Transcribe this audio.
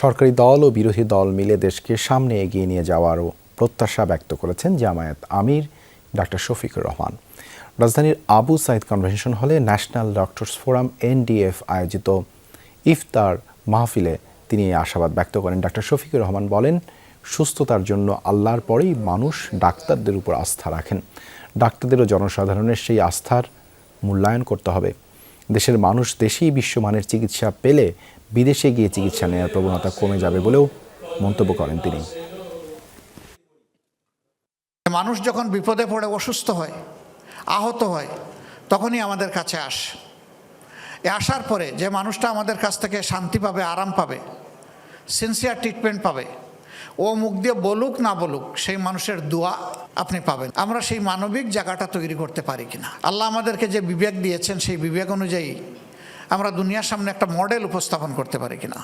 সরকারি দল ও বিরোধী দল মিলে দেশকে সামনে এগিয়ে নিয়ে যাওয়ারও প্রত্যাশা ব্যক্ত করেছেন জামায়াত আমির ডাক্তার শফিকুর রহমান। রাজধানীর আবু সাইদ কনভেনশন হলে ন্যাশনাল ডক্টরস ফোরাম NDF আয়োজিত ইফতার মাহফিলে তিনি এই আশাবাদ ব্যক্ত করেন। ডাক্তার শফিকুর রহমান বলেন, সুস্থতার জন্য আল্লাহর পরেই মানুষ ডাক্তারদের উপর আস্থা রাখেন। ডাক্তারদের ও জনসাধারণের সেই আস্থার মূল্যায়ন করতে হবে। দেশের মানুষ দেশেই বিশ্বমানের চিকিৎসা পেলে বিদেশে গিয়ে চিকিৎসা নেওয়ার প্রবণতা কমে যাবে বলেও মন্তব্য করেন তিনি। মানুষ যখন বিপদে পড়ে অসুস্থ হয়, আহত হয়, তখনই আমাদের কাছে আসে। আসার পরে যে মানুষটা আমাদের কাছ থেকে শান্তি পাবে, আরাম পাবে, সিনসিয়ার ট্রিটমেন্ট পাবে, ও মুখ দিয়ে বলুক না বলুক, সেই মানুষের দোয়া আপনি পাবেন। আমরা সেই মানবিক জায়গাটা তৈরি করতে পারি কিনা। আল্লাহ আমাদেরকে যে বিবেক দিয়েছেন, সেই বিবেক অনুযায়ী আমরা দুনিয়ার সামনে একটা মডেল উপস্থাপন করতে পারি কিনা।